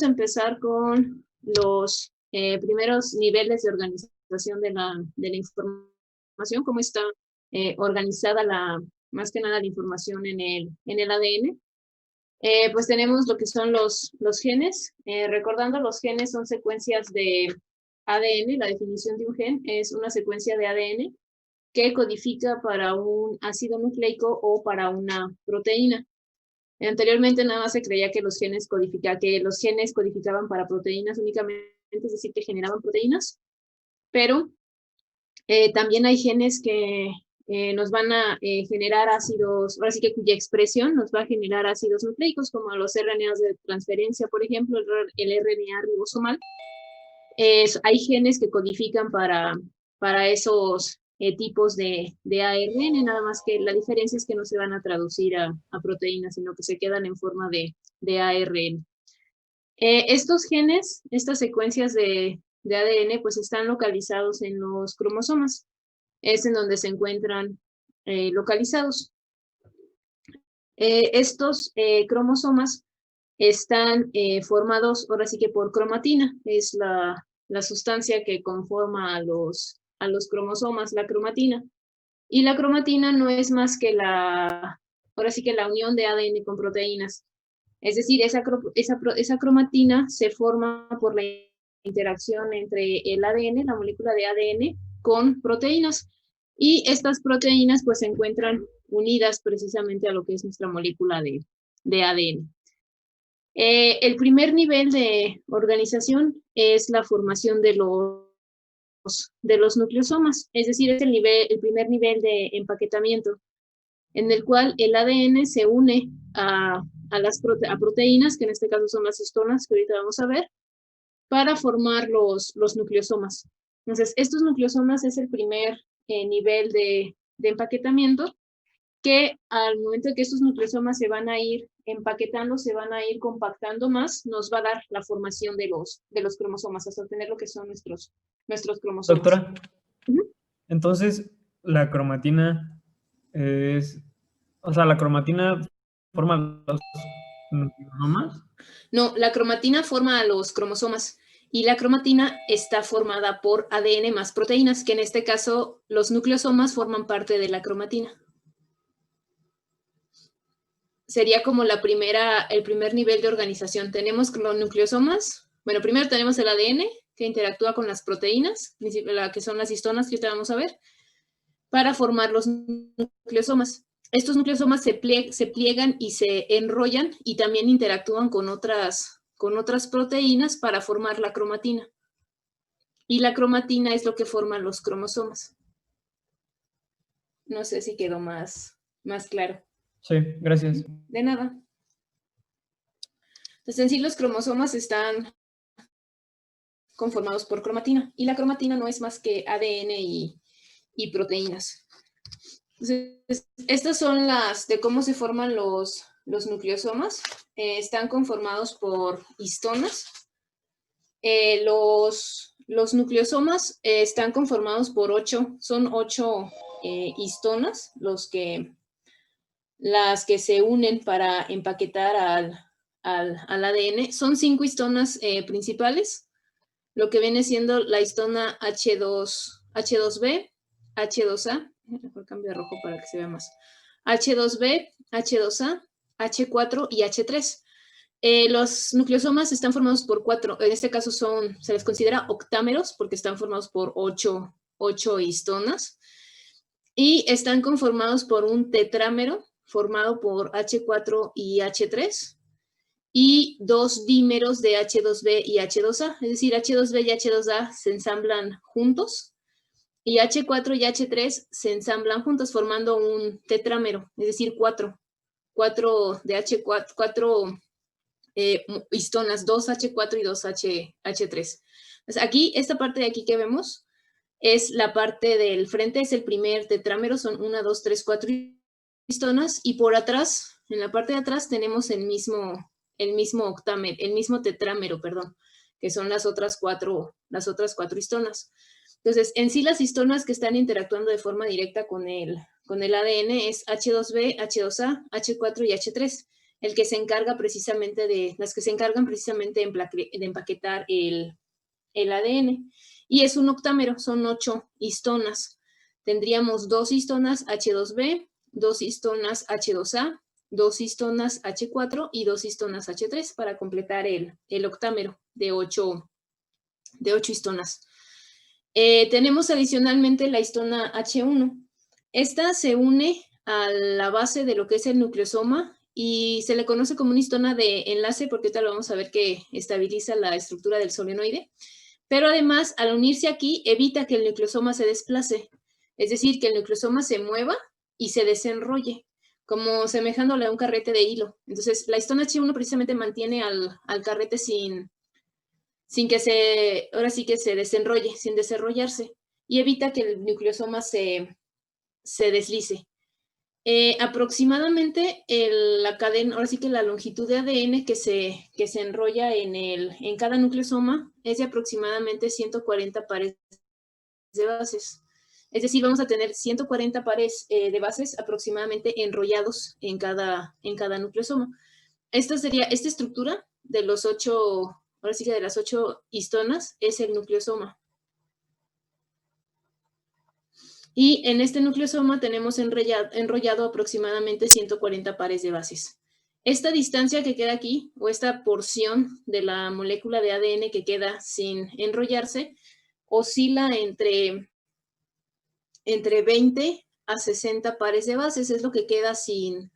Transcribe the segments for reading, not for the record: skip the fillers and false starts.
empezar con los primeros niveles de organización de la información, cómo está organizada más que nada la información en el ADN. Pues tenemos lo que son los genes. Recordando, los genes son secuencias de ADN. La definición de un gen es una secuencia de ADN que codifica para un ácido nucleico o para una proteína. Anteriormente nada más se creía que los genes codificaban para proteínas únicamente, es decir, que generaban proteínas, pero también hay genes que nos van a generar ácidos, ahora sí que cuya expresión nos va a generar ácidos nucleicos, como los RNAs de transferencia, por ejemplo, el RNA ribosomal. Hay genes que codifican para esos tipos de ARN, nada más que la diferencia es que no se van a traducir a proteínas, sino que se quedan en forma de ARN. Estos genes, estas secuencias de ADN, pues están localizados en los cromosomas. Es en donde se encuentran localizados. Estos cromosomas están formados, ahora sí que por cromatina, es la sustancia que conforma a los cromosomas, la cromatina. Y la cromatina no es más que ahora sí que la unión de ADN con proteínas. Es decir, esa cromatina se forma por la interacción entre el ADN, la molécula de ADN, con proteínas. Y estas proteínas pues se encuentran unidas precisamente a lo que es nuestra molécula de ADN. El primer nivel de organización es la formación de los nucleosomas, es decir, es el primer nivel de empaquetamiento, en el cual el ADN se une a proteínas, que en este caso son las histonas, que ahorita vamos a ver, para formar los nucleosomas. Entonces, estos nucleosomas es el primer nivel de empaquetamiento, que al momento que estos nucleosomas se van a ir empaquetando, se van a ir compactando más, nos va a dar la formación de los cromosomas, hasta obtener lo que son nuestros cromosomas. Doctora, entonces la cromatina la cromatina forma los cromosomas. No, la cromatina forma a los cromosomas. Y la cromatina está formada por ADN más proteínas, que en este caso los nucleosomas forman parte de la cromatina. Sería como el primer nivel de organización. Tenemos los nucleosomas. Bueno, primero tenemos el ADN, que interactúa con las proteínas, que son las histonas, que ahorita vamos a ver, para formar los nucleosomas. Estos nucleosomas se pliegan y se enrollan y también interactúan con otras proteínas para formar la cromatina. Y la cromatina es lo que forman los cromosomas. No sé si quedó más claro. Sí, gracias. De nada. Entonces, en sí, los cromosomas están conformados por cromatina. Y la cromatina no es más que ADN y proteínas. Entonces, estas son las de cómo se forman los nucleosomas. Están conformados por histonas. Los nucleosomas están conformados por 8 histonas, las que se unen para empaquetar al ADN. Son 5 histonas principales, lo que viene siendo la histona H2B, H2A, mejor cambio de rojo para que se vea más, H2B, H2A, H4 y H3. Los nucleosomas están formados por 4, en este caso se les considera octámeros porque están formados por 8 histonas y están conformados por un tetrámero formado por H4 y H3 y 2 dímeros de H2B y H2A, es decir, H2B y H2A se ensamblan juntos y H4 y H3 se ensamblan juntos formando un tetrámero, es decir, 4 de H4, 4 histonas, 2H4 y 2H3. Entonces, aquí, esta parte de aquí que vemos es la parte del frente, es el primer tetrámero, son 1, 2, 3, 4 histonas, y por atrás, en la parte de atrás, tenemos el mismo tetrámero, perdón, que son las otras cuatro histonas. Entonces, en sí, las histonas que están interactuando de forma directa con el ADN es H2B, H2A, H4 y H3. el que se encarga precisamente las que se encargan precisamente de empaquetar el ADN. Y es un octámero, son 8 histonas. Tendríamos 2 histonas H2B, 2 histonas H2A, 2 histonas H4 y 2 histonas H3 para completar el octámero de 8 histonas. Tenemos adicionalmente la histona H1. Esta se une a la base de lo que es el nucleosoma y se le conoce como una histona de enlace porque ahorita lo vamos a ver que estabiliza la estructura del solenoide. Pero además, al unirse aquí, evita que el nucleosoma se desplace. Es decir, que el nucleosoma se mueva y se desenrolle, como semejándole a un carrete de hilo. Entonces, la histona H1 precisamente mantiene al carrete sin que ahora sí que se desenrolle, sin desarrollarse, y evita que el nucleosoma se deslice. Aproximadamente la cadena, ahora sí que la longitud de ADN que se enrolla en cada nucleosoma es de aproximadamente 140 pares de bases. Es decir, vamos a tener 140 pares de bases aproximadamente enrollados en cada nucleosoma. Esta estructura de los 8, ahora sí que de las 8 histonas es el nucleosoma. Y en este nucleosoma tenemos enrollado aproximadamente 140 pares de bases. Esta distancia que queda aquí, o esta porción de la molécula de ADN que queda sin enrollarse, oscila entre 20 a 60 pares de bases, es lo que queda sin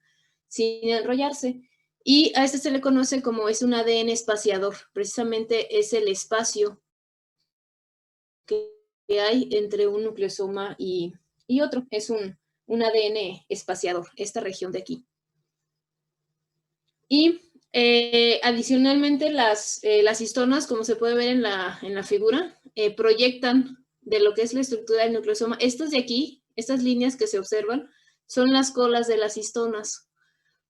enrollarse. Y a este se le conoce como es un ADN espaciador. Precisamente es el espacio que hay entre un nucleosoma y otro. Es un ADN espaciador, esta región de aquí. Y adicionalmente las histonas, como se puede ver en la figura, proyectan de lo que es la estructura del nucleosoma. Estas de aquí, estas líneas que se observan, son las colas de las histonas.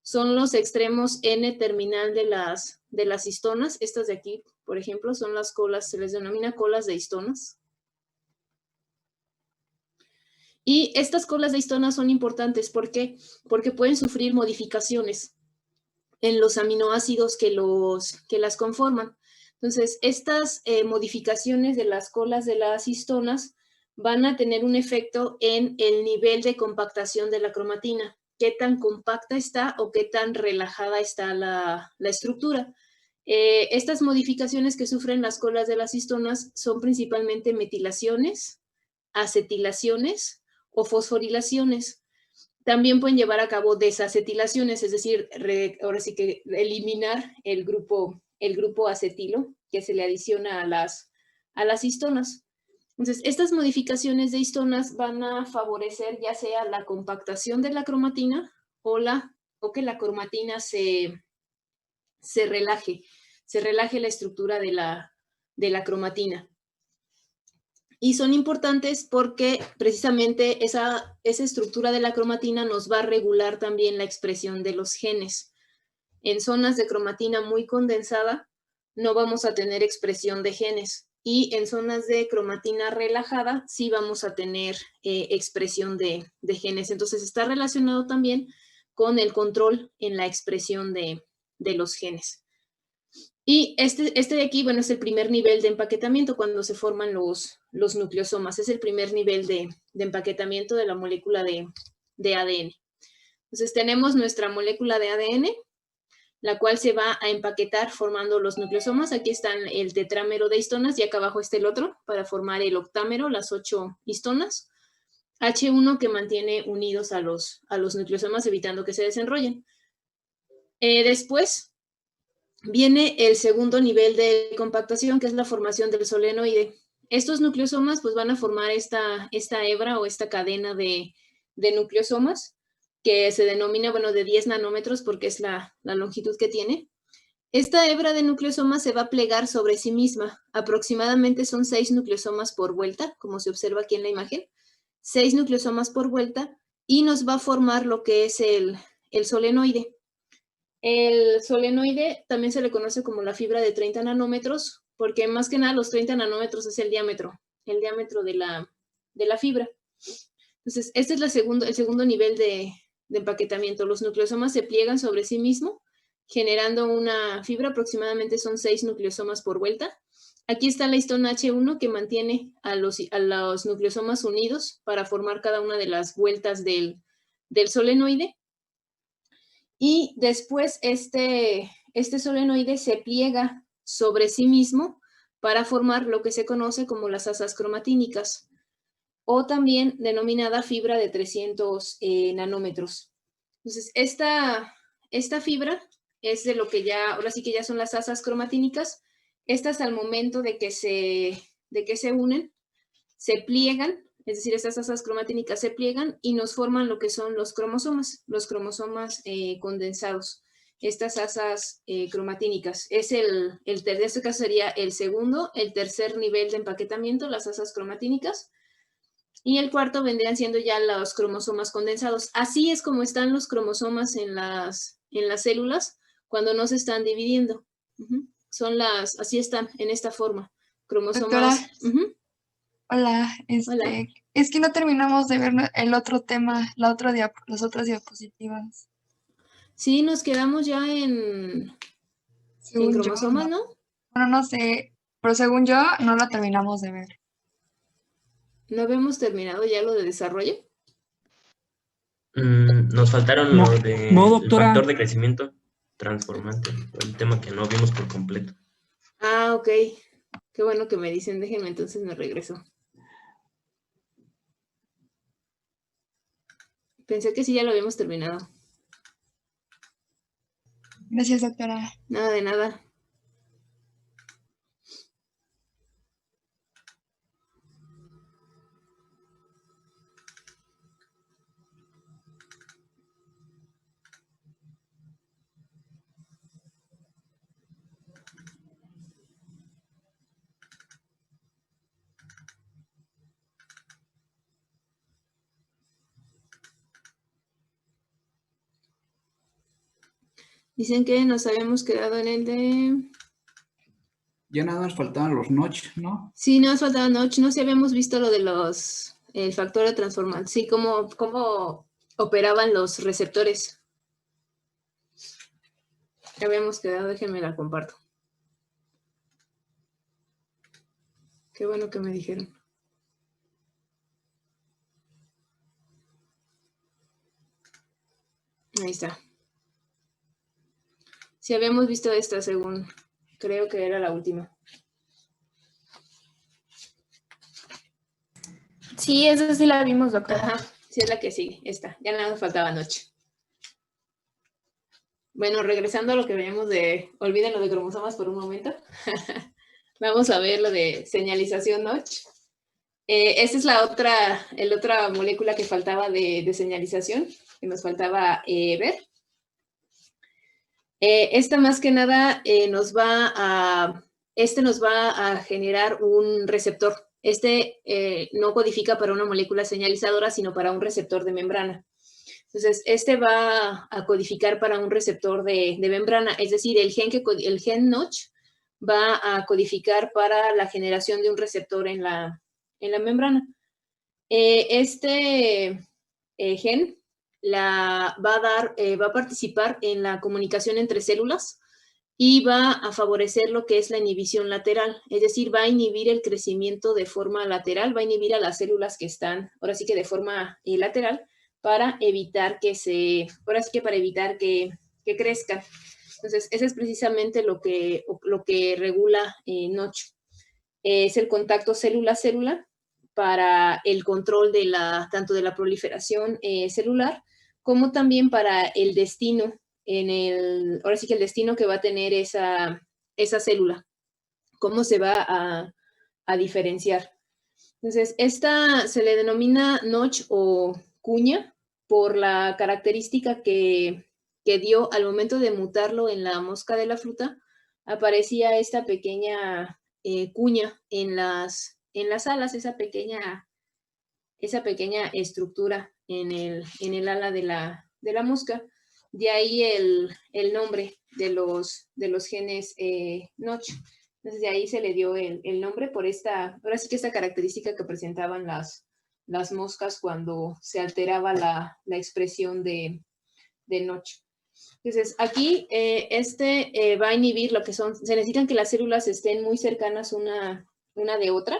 Son los extremos N terminal de las histonas. Estas de aquí, por ejemplo, son las colas, se les denomina colas de histonas. Y estas colas de histonas son importantes. ¿Por qué? Porque pueden sufrir modificaciones en los aminoácidos que las conforman. Entonces, estas modificaciones de las colas de las histonas van a tener un efecto en el nivel de compactación de la cromatina. Qué tan compacta está o qué tan relajada está la estructura. Estas modificaciones que sufren las colas de las histonas son principalmente metilaciones, acetilaciones o fosforilaciones. También pueden llevar a cabo desacetilaciones, es decir, ahora sí que eliminar el grupo acetilo que se le adiciona a las histonas. Entonces, estas modificaciones de histonas van a favorecer ya sea la compactación de la cromatina o que la cromatina se relaje la estructura de la cromatina. Y son importantes porque precisamente esa estructura de la cromatina nos va a regular también la expresión de los genes. En zonas de cromatina muy condensada no vamos a tener expresión de genes y en zonas de cromatina relajada sí vamos a tener expresión de genes. Entonces está relacionado también con el control en la expresión de los genes. Y este de aquí, bueno, es el primer nivel de empaquetamiento cuando se forman los nucleosomas. Es el primer nivel de empaquetamiento de la molécula de ADN. Entonces tenemos nuestra molécula de ADN, la cual se va a empaquetar formando los nucleosomas. Aquí están el tetrámero de histonas y acá abajo está el otro para formar el octámero, las 8 histonas. H1 que mantiene unidos a los nucleosomas evitando que se desenrollen. Después viene el segundo nivel de compactación, que es la formación del solenoide. Estos nucleosomas pues van a formar esta hebra o esta cadena de nucleosomas que se denomina, bueno, de 10 nanómetros porque es la longitud que tiene. Esta hebra de nucleosomas se va a plegar sobre sí misma. Aproximadamente son 6 nucleosomas por vuelta, como se observa aquí en la imagen. 6 nucleosomas por vuelta y nos va a formar lo que es el solenoide. El solenoide también se le conoce como la fibra de 30 nanómetros, porque más que nada los 30 nanómetros es el diámetro de la fibra. Entonces, este es el segundo nivel de empaquetamiento. Los nucleosomas se pliegan sobre sí mismo generando una fibra, aproximadamente son 6 nucleosomas por vuelta. Aquí está la histona H1 que mantiene a los nucleosomas unidos para formar cada una de las vueltas del solenoide. Y después este solenoide se pliega sobre sí mismo para formar lo que se conoce como las asas cromatínicas, o también denominada fibra de 300 nanómetros. Entonces, esta fibra es de lo que ya, ahora sí que ya son las asas cromatínicas. Estas al momento de que se unen, se pliegan, es decir, estas asas cromatínicas se pliegan y nos forman lo que son los cromosomas condensados. Estas asas cromatínicas. En este caso sería el tercer nivel de empaquetamiento, las asas cromatínicas. Y el cuarto vendrían siendo ya los cromosomas condensados. Así es como están los cromosomas en las células cuando no se están dividiendo. Así están, en esta forma. Cromosomas. Doctora, hola, Hola. es que no terminamos de ver el otro tema, las otras diapositivas. Sí, nos quedamos ya en cromosomas, ¿no? Bueno, no sé, pero según yo no lo terminamos de ver. ¿No habíamos terminado ya lo de desarrollo? Nos faltaron No, lo de no, el doctora. factor de crecimiento transformante, el tema que no vimos por completo. Ah, ok. Qué bueno que me dicen, déjenme entonces me regreso. Pensé que sí ya lo habíamos terminado. Gracias, doctora. Nada de nada. Dicen que nos habíamos quedado en el de... Ya nada nos faltaban los notch, ¿no? Sí, nos faltaba notch. No sé si habíamos visto lo de el factor de transformación. Sí, cómo operaban los receptores. Ya habíamos quedado, déjenme la comparto. Qué bueno que me dijeron. Ahí está. Sí, habíamos visto esta según, creo que era la última. Sí, esa sí la vimos, doctora. Ajá, sí es la que sigue, esta. Ya nada nos faltaba noche. Bueno, regresando a lo que veíamos olviden lo de cromosomas por un momento. Vamos a ver lo de señalización Notch. Esta es la otra molécula que faltaba de señalización, que nos faltaba ver. Esta más que nada nos va a generar un receptor. No codifica para una molécula señalizadora, sino para un receptor de membrana. Entonces, va a codificar para un receptor de membrana, es decir, el gen Notch va a codificar para la generación de un receptor en la membrana. Gen va a participar en la comunicación entre células y va a favorecer lo que es la inhibición lateral, es decir, va a inhibir el crecimiento de forma lateral, va a inhibir a las células que están, ahora sí que de forma lateral, para evitar que crezcan. Entonces, ese es precisamente lo que regula Notch. Es el contacto célula-célula para el control tanto de la proliferación celular, como también para el destino, ahora sí que el destino que va a tener esa célula, cómo se va a diferenciar. Entonces, esta se le denomina Notch o cuña por la característica que dio al momento de mutarlo en la mosca de la fruta, aparecía esta pequeña cuña en las alas, esa pequeña estructura en el ala de la mosca. De ahí el nombre de los genes Notch. Entonces, de ahí se le dio el nombre por ahora sí que esta característica que presentaban las moscas cuando se alteraba la expresión de Notch. Entonces, aquí va a inhibir lo que son, se necesitan que las células estén muy cercanas una de otra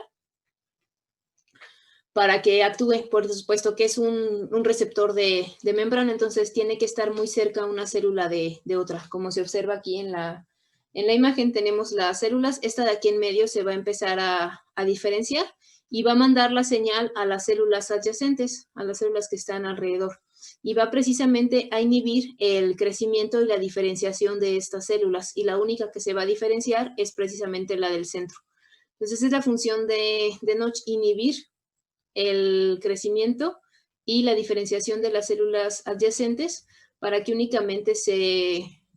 para que actúe, por supuesto que es un receptor de membrana, entonces tiene que estar muy cerca una célula de otra. Como se observa aquí en la imagen, tenemos las células, esta de aquí en medio se va a empezar a diferenciar y va a mandar la señal a las células adyacentes, a las células que están alrededor. Y va precisamente a inhibir el crecimiento y la diferenciación de estas células. Y la única que se va a diferenciar es precisamente la del centro. Entonces, esa es la función de Notch, inhibir el crecimiento y la diferenciación de las células adyacentes para que únicamente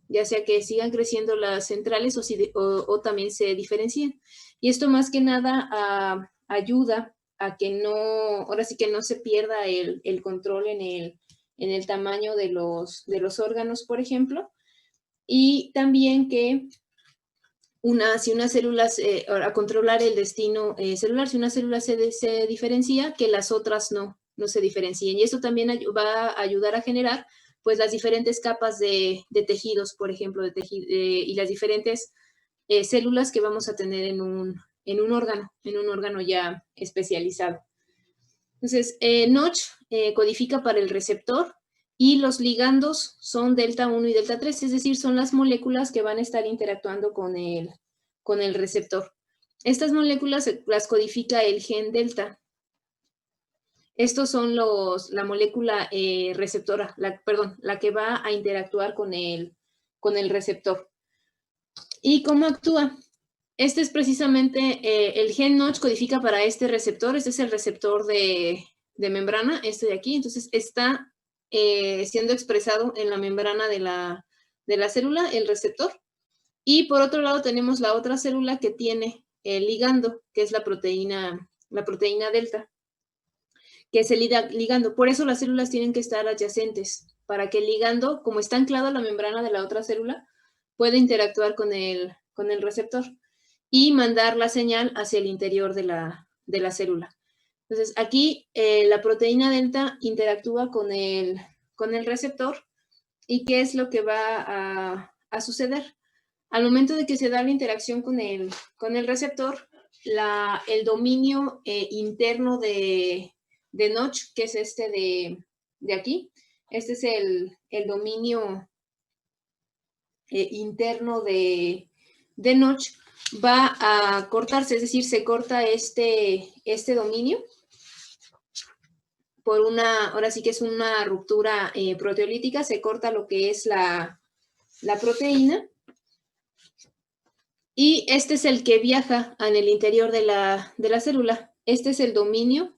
ya sea que sigan creciendo las centrales o también se diferencien. Y esto más que nada ayuda a que ahora sí que no se pierda el control en el tamaño de los órganos, por ejemplo, y también que si una célula, a controlar el destino celular, si una célula se diferencia, que las otras no se diferencien. Y eso también va a ayudar a generar pues las diferentes capas de tejidos, por ejemplo, y las diferentes células que vamos a tener en un órgano ya especializado. Entonces, Notch codifica para el receptor y los ligandos son delta 1 y delta 3, es decir, son las moléculas que van a estar interactuando con el receptor. Estas moléculas las codifica el gen delta. Estos son la molécula receptora, la que va a interactuar con el receptor. ¿Y cómo actúa? Este es precisamente el gen Notch codifica para este receptor. Este es el receptor de membrana, este de aquí. Entonces está siendo expresado en la membrana de la célula, el receptor. Y por otro lado tenemos la otra célula que tiene el ligando, que es la proteína delta, que es el ligando. Por eso las células tienen que estar adyacentes, para que el ligando, como está anclado a la membrana de la otra célula, pueda interactuar con el receptor y mandar la señal hacia el interior de la célula. Entonces, aquí la proteína delta interactúa con el receptor. ¿Y qué es lo que va a suceder? Al momento de que se da la interacción con el receptor, el dominio interno de Notch, que es este de aquí, este es el dominio interno de Notch, va a cortarse, es decir, se corta este dominio por ahora sí que es una ruptura proteolítica, se corta lo que es la proteína, y este es el que viaja en el interior de la célula. Este es el dominio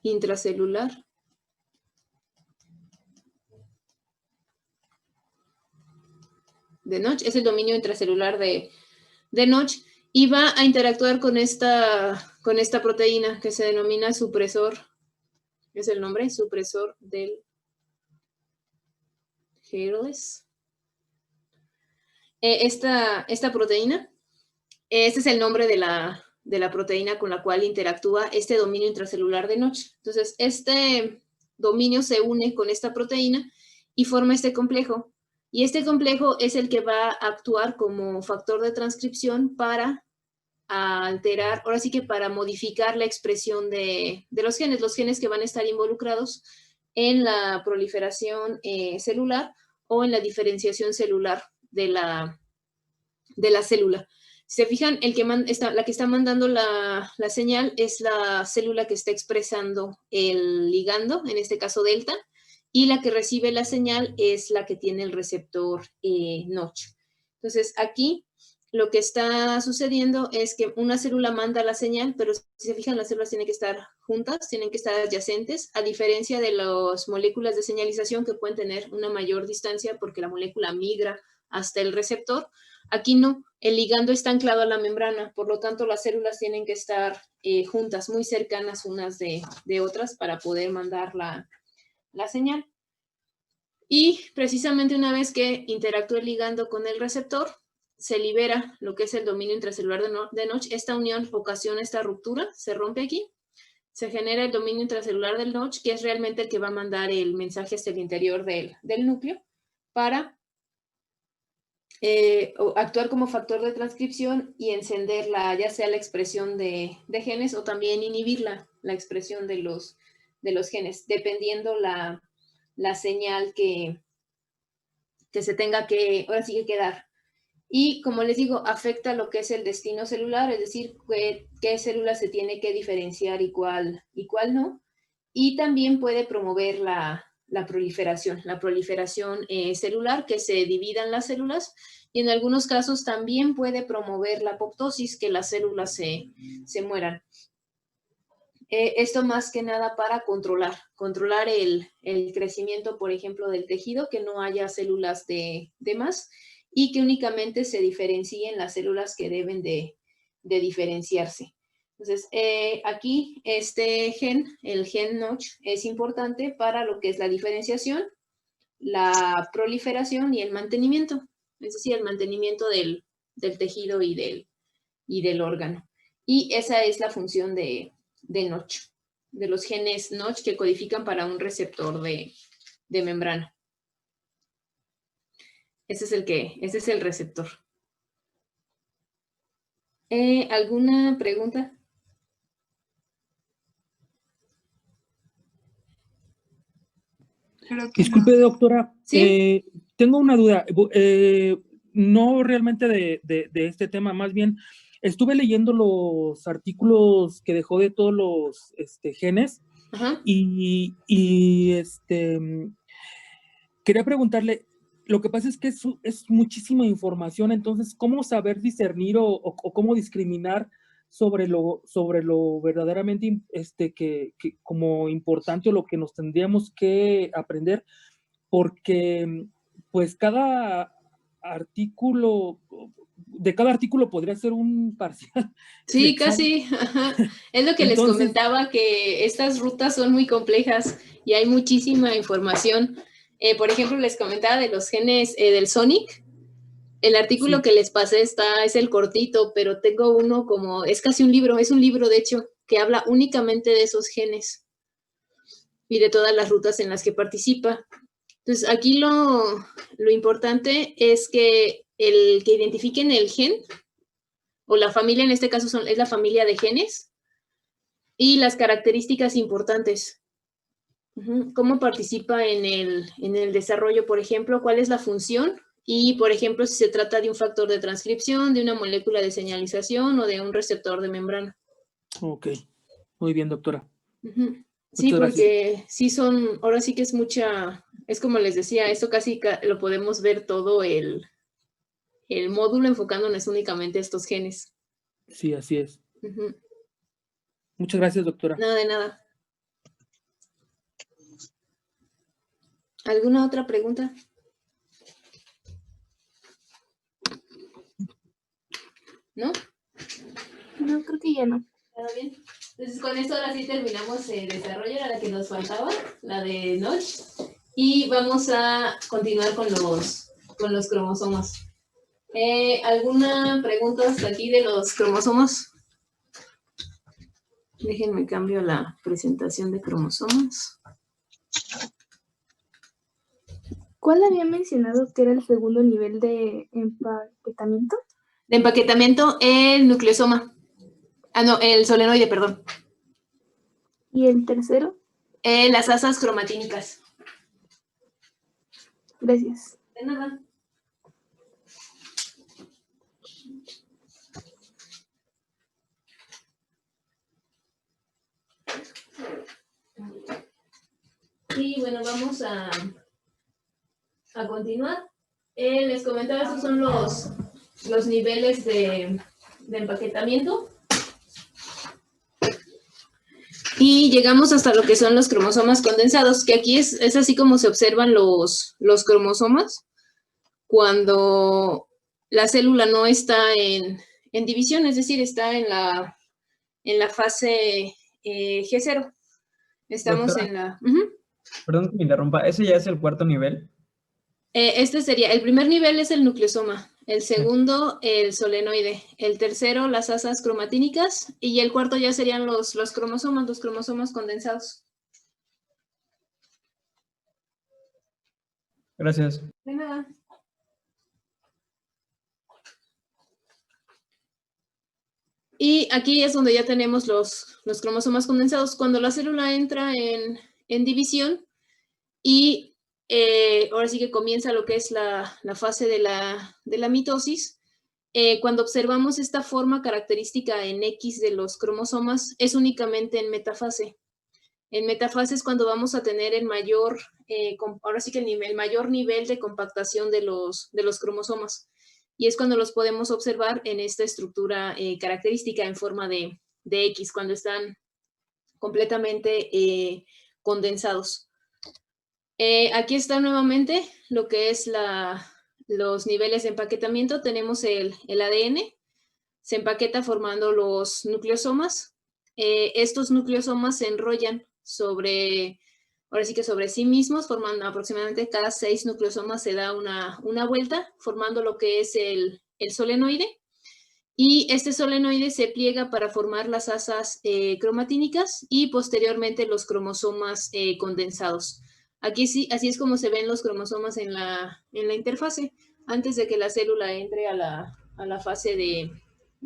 intracelular. De Notch, es el dominio intracelular de Notch, y va a interactuar con esta proteína que se denomina supresor, es el nombre, supresor del Hairless. Esta proteína, este es el nombre de la proteína con la cual interactúa este dominio intracelular de Notch. Entonces, este dominio se une con esta proteína y forma este complejo. Y este complejo es el que va a actuar como factor de transcripción para alterar, ahora sí que para modificar la expresión de los genes que van a estar involucrados en la proliferación celular o en la diferenciación celular de la célula. Si se fijan, la que está mandando la señal es la célula que está expresando el ligando, en este caso delta, y la que recibe la señal es la que tiene el receptor Notch. Entonces, aquí lo que está sucediendo es que una célula manda la señal, pero si se fijan, las células tienen que estar juntas, tienen que estar adyacentes, a diferencia de las moléculas de señalización que pueden tener una mayor distancia porque la molécula migra hasta el receptor. Aquí no, el ligando está anclado a la membrana, por lo tanto las células tienen que estar juntas, muy cercanas unas de otras para poder mandar la señal. Y precisamente una vez que interactúa el ligando con el receptor, se libera lo que es el dominio intracelular de Notch. Esta unión ocasiona esta ruptura, se rompe aquí, se genera el dominio intracelular del notch, que es realmente el que va a mandar el mensaje hacia el interior del núcleo para actuar como factor de transcripción y encender ya sea la expresión de genes o también inhibir la expresión de los genes, dependiendo la señal que se tenga que, ahora sí que dar. Y como les digo, afecta lo que es el destino celular, es decir, qué célula se tiene que diferenciar y cuál no. Y también puede promover la proliferación celular, que se dividan las células, y en algunos casos también puede promover la apoptosis, que las células se mueran. Esto más que nada para controlar el crecimiento, por ejemplo, del tejido, que no haya células de más, y que únicamente se diferencien las células que deben de diferenciarse. Entonces, aquí este gen, el gen Notch, es importante para lo que es la diferenciación, la proliferación y el mantenimiento, es decir, el mantenimiento del tejido y del órgano. Y esa es la función de Notch, de los genes Notch que codifican para un receptor de membrana. Ese es el receptor. ¿Alguna pregunta? Creo que Disculpe, no. doctora. ¿Sí? Tengo una duda. No realmente de este tema, más bien estuve leyendo los artículos que dejó de todos los genes. Ajá. Y quería preguntarle, lo que pasa es que es muchísima información, entonces, ¿cómo saber discernir o cómo discriminar sobre lo verdaderamente que como importante o lo que nos tendríamos que aprender? Porque, pues, de cada artículo podría ser un parcial. Sí, casi. Ajá. Es lo que les comentaba, que estas rutas son muy complejas y hay muchísima información. Por ejemplo, les comentaba de los genes del Sonic. El artículo que les pasé es el cortito, pero tengo uno es casi un libro, es un libro de hecho, que habla únicamente de esos genes y de todas las rutas en las que participa. Entonces, aquí lo importante es que identifiquen el gen, o la familia, en este caso es la familia de genes, y las características importantes. Cómo participa en el desarrollo, por ejemplo, cuál es la función, y, por ejemplo, si se trata de un factor de transcripción, de una molécula de señalización o de un receptor de membrana. Ok, muy bien, doctora. Sí, Muchas porque sí ahora sí que es como les decía, esto casi lo podemos ver todo el módulo enfocándonos únicamente a estos genes. Sí, así es. Muchas gracias, doctora. Nada de nada. ¿Alguna otra pregunta? ¿No? No, creo que ya no. ¿Todo bien? Entonces, con esto ahora sí terminamos el desarrollo, era la que nos faltaba, la de Notch. Y vamos a continuar con los cromosomas. ¿Alguna pregunta hasta aquí de los cromosomas? Déjenme cambio la presentación de cromosomas. ¿Cuál había mencionado que era el segundo nivel de empaquetamiento? De empaquetamiento, el nucleosoma. No, el solenoide, perdón. ¿Y el tercero? Las asas cromatínicas. Gracias. De nada. Y bueno, vamos a continuar. Les comentaba, estos son los niveles de empaquetamiento. Y llegamos hasta lo que son los cromosomas condensados, que aquí es así como se observan los cromosomas cuando la célula no está en división, es decir, está en la fase G0. Estamos Doctora, en la... Perdón que me interrumpa, ¿ese ya es el cuarto nivel? Este sería, el primer nivel es el nucleosoma, El segundo, el solenoide. El tercero, las asas cromatínicas. Y el cuarto ya serían los cromosomas condensados. Gracias. De nada. Y aquí es donde ya tenemos los cromosomas condensados. Cuando la célula entra en división y ahora sí que comienza lo que es la fase de la mitosis, cuando observamos esta forma característica en X de los cromosomas, es únicamente en metafase. En metafase es cuando vamos a tener el mayor, ahora sí que el mayor nivel de compactación de los cromosomas. Y es cuando los podemos observar en esta estructura característica en forma de X, cuando están completamente condensados. Aquí está nuevamente lo que es los niveles de empaquetamiento. Tenemos el ADN, se empaqueta formando los nucleosomas. Estos nucleosomas se enrollan ahora sí que sobre sí mismos, formando aproximadamente cada 6 nucleosomas se da una vuelta, formando lo que es el solenoide. Y este solenoide se pliega para formar las asas cromatínicas y posteriormente los cromosomas condensados. Aquí sí, así es como se ven los cromosomas en la interfase, antes de que la célula entre a la fase de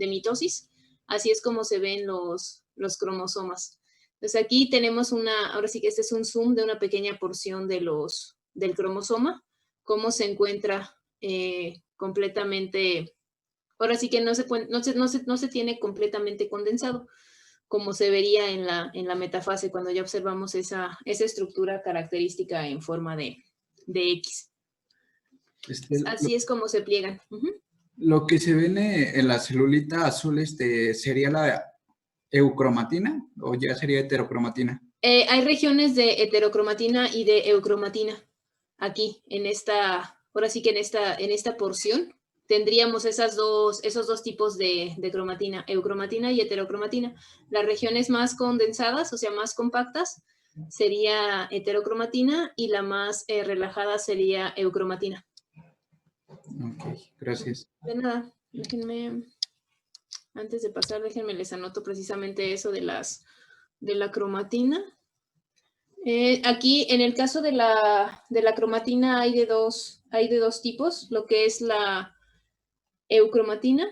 mitosis. Así es como se ven los cromosomas. Entonces aquí tenemos ahora sí que este es un zoom de una pequeña porción del cromosoma, cómo se encuentra completamente, ahora sí que no se tiene completamente condensado, como se vería en la metafase cuando ya observamos esa estructura característica en forma de X. Así es como se pliegan. Lo que se ve en la celulita azul, ¿sería la eucromatina o ya sería heterocromatina? Hay regiones de heterocromatina y de eucromatina. Aquí, ahora sí que en esta porción, tendríamos esos dos tipos de cromatina, eucromatina y heterocromatina. Las regiones más condensadas, o sea, más compactas, sería heterocromatina y la más relajada sería eucromatina. Ok, gracias. De nada, antes de pasar, les anoto precisamente eso de la cromatina. Aquí, en el caso de la cromatina, hay de dos tipos, lo que es la eucromatina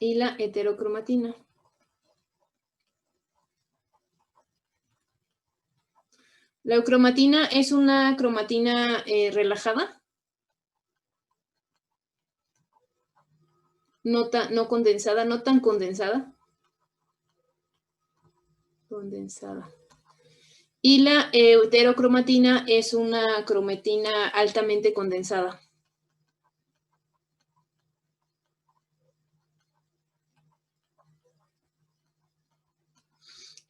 y la heterocromatina. La eucromatina es una cromatina relajada, no condensada, no tan condensada. Y la heterocromatina es una cromatina altamente condensada.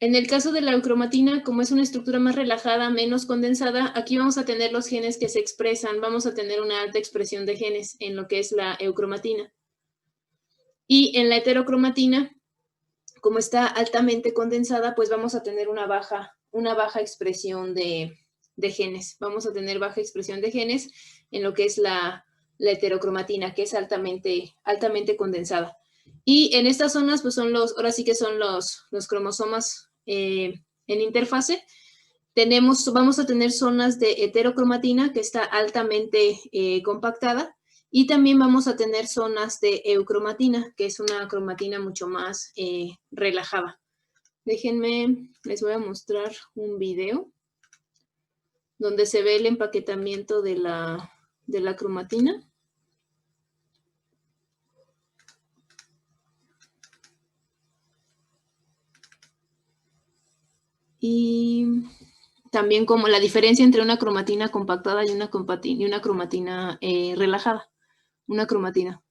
En el caso de la eucromatina, como es una estructura más relajada, menos condensada, aquí vamos a tener los genes que se expresan, vamos a tener una alta expresión de genes en lo que es la eucromatina. Y en la heterocromatina, como está altamente condensada, pues vamos a tener una baja expresión de genes. Vamos a tener baja expresión de genes en lo que es la heterocromatina, que es altamente condensada. Y en estas zonas, pues ahora sí que son los cromosomas en interfase. Vamos a tener zonas de heterocromatina que está altamente compactada, y también vamos a tener zonas de eucromatina, que es una cromatina mucho más relajada. Déjenme, les voy a mostrar un video donde se ve el empaquetamiento de la cromatina. Y también como la diferencia entre una cromatina compactada y una cromatina relajada. Una cromatina.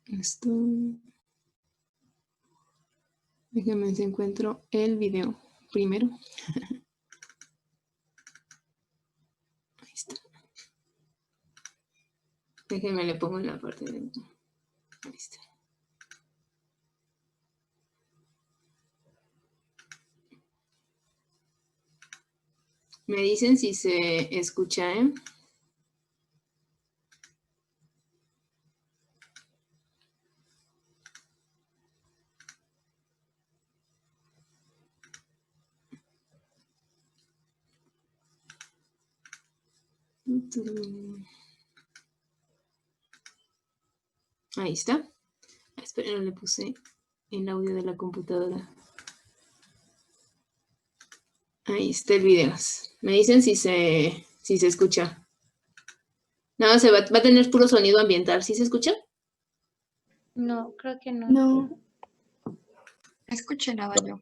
Esto. Déjenme si encuentro el video primero. Ahí está. Déjenme le pongo en la parte de... Ahí está. Me dicen si se escucha, ¿eh? Ahí está. Esperen, no le puse el audio de la computadora. Ahí está el video. Me dicen si se escucha. No, va a tener puro sonido ambiental. ¿Sí se escucha? No, creo que no. No. Escuché nada yo.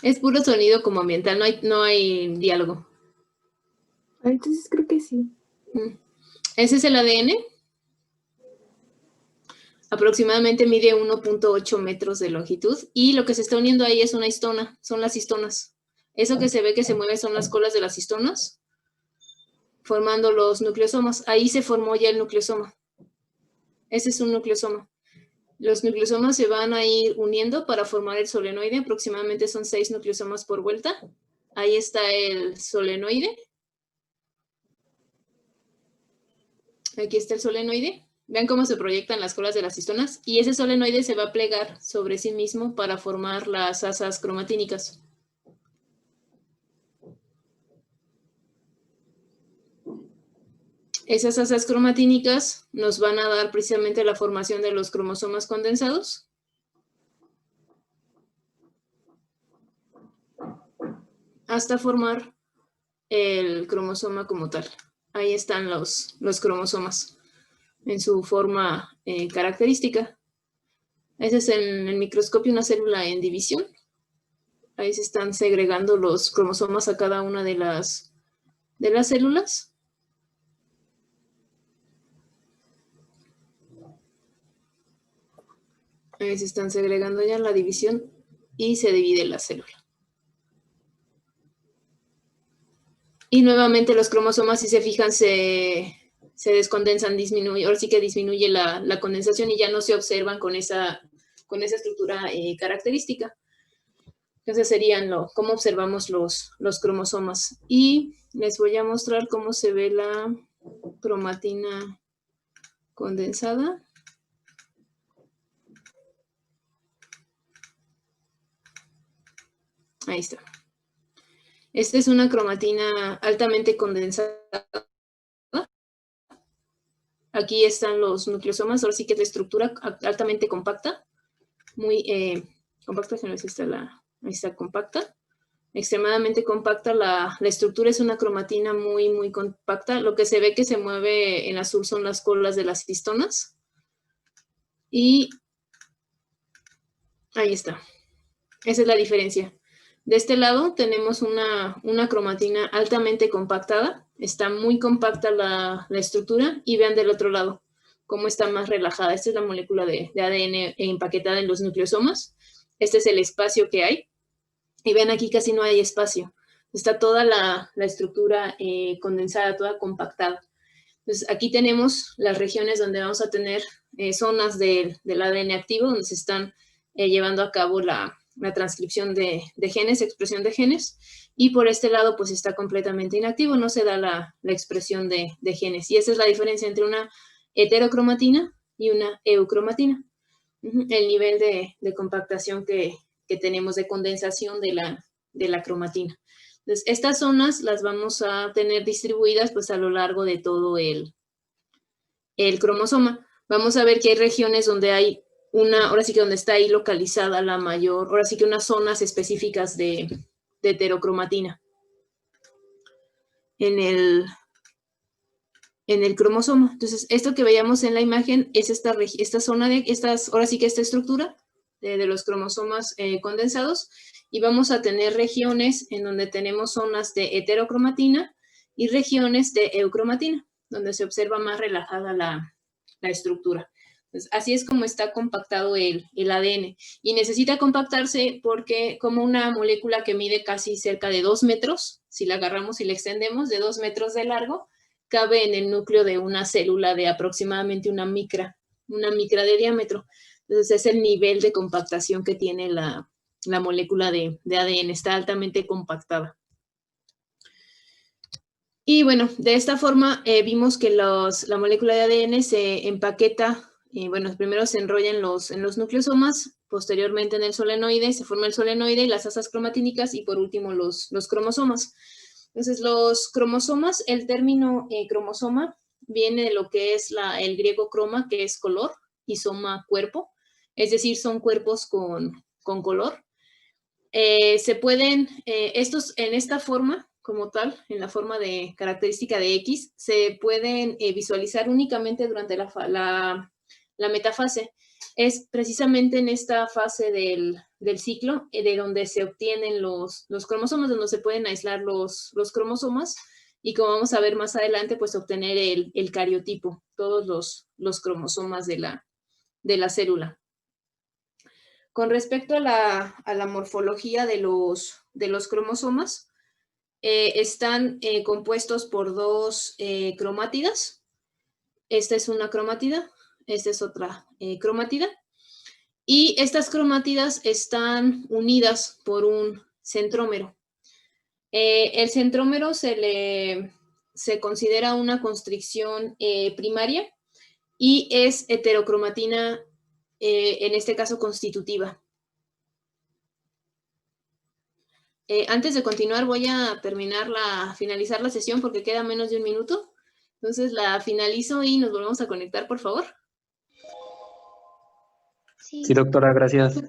Es puro sonido como ambiental, no hay diálogo. Entonces creo que sí. Ese es el ADN. Aproximadamente mide 1.8 metros de longitud y lo que se está uniendo ahí es una histona, son las histonas. Eso que se ve que se mueve son las colas de las histonas, formando los nucleosomas. Ahí se formó ya el nucleosoma. Ese es un nucleosoma. Los nucleosomas se van a ir uniendo para formar el solenoide. Aproximadamente son 6 nucleosomas por vuelta. Ahí está el solenoide. Aquí está el solenoide. Vean cómo se proyectan las colas de las histonas. Y ese solenoide se va a plegar sobre sí mismo para formar las asas cromatínicas. Esas asas cromatínicas nos van a dar precisamente la formación de los cromosomas condensados. Hasta formar el cromosoma como tal. Ahí están los cromosomas en su forma característica. Ese es en el microscopio una célula en división. Ahí se están segregando los cromosomas a cada una de las células. Ahí se están segregando ya la división y se divide la célula. Y nuevamente los cromosomas, si se fijan, se descondensan, disminuye. Ahora sí que disminuye la condensación y ya no se observan con esa estructura característica. Entonces serían cómo observamos los cromosomas. Y les voy a mostrar cómo se ve la cromatina condensada. Ahí está. Esta es una cromatina altamente condensada. Aquí están los nucleosomas, ahora sí que es la estructura altamente compacta. Muy compacta, si no es esta ahí está compacta. Extremadamente compacta. La estructura es una cromatina muy, muy compacta. Lo que se ve que se mueve en azul son las colas de las histonas. Y ahí está. Esa es la diferencia. De este lado tenemos una cromatina altamente compactada. Está muy compacta la estructura. Y vean del otro lado cómo está más relajada. Esta es la molécula de ADN empaquetada en los nucleosomas. Este es el espacio que hay. Y ven aquí casi no hay espacio. Está toda la estructura condensada, toda compactada. Entonces aquí tenemos las regiones donde vamos a tener zonas del ADN activo, donde se están llevando a cabo la transcripción de genes, expresión de genes, y por este lado pues está completamente inactivo, no se da la expresión de genes. Y esa es la diferencia entre una heterocromatina y una eucromatina. El nivel de compactación que tenemos, de condensación de la cromatina. Entonces, estas zonas las vamos a tener distribuidas pues a lo largo de todo el cromosoma. Vamos a ver que hay regiones donde hay ahora sí que donde está ahí localizada la mayor, ahora sí que unas zonas específicas de heterocromatina en el cromosoma. Entonces, esto que veíamos en la imagen es esta zona ahora sí que esta estructura de los cromosomas condensados, y vamos a tener regiones en donde tenemos zonas de heterocromatina y regiones de eucromatina, donde se observa más relajada la estructura. Entonces, así es como está compactado el ADN. Y necesita compactarse porque como una molécula que mide casi cerca de 2 metros, si la agarramos y la extendemos de 2 metros de largo, cabe en el núcleo de una célula de aproximadamente una micra de diámetro. Entonces, es el nivel de compactación que tiene la molécula de ADN, está altamente compactada. Y bueno, de esta forma vimos que la molécula de ADN se empaqueta, bueno, primero se enrolla en los nucleosomas, posteriormente en el solenoide, se forma el solenoide y las asas cromatínicas y por último los cromosomas. Entonces los cromosomas, el término cromosoma viene de lo que es el griego croma, que es color, y soma cuerpo, es decir, son cuerpos con color. Se pueden, estos en esta forma, como tal, en la forma de característica de X, se pueden visualizar únicamente durante la metafase. Es precisamente en esta fase del ciclo de donde se obtienen los cromosomas, donde se pueden aislar los cromosomas y como vamos a ver más adelante, pues obtener el cariotipo, todos los cromosomas de la célula. Con respecto a la morfología de los cromosomas, están compuestos por dos cromátidas. Esta es una cromátida, esta es otra cromátida. Y estas cromátidas están unidas por un centrómero. El centrómero se considera una constricción primaria y es heterocromatina, en este caso constitutiva. Antes de continuar voy a finalizar la sesión porque queda menos de un minuto. Entonces la finalizo y nos volvemos a conectar, por favor. Sí, doctora, gracias.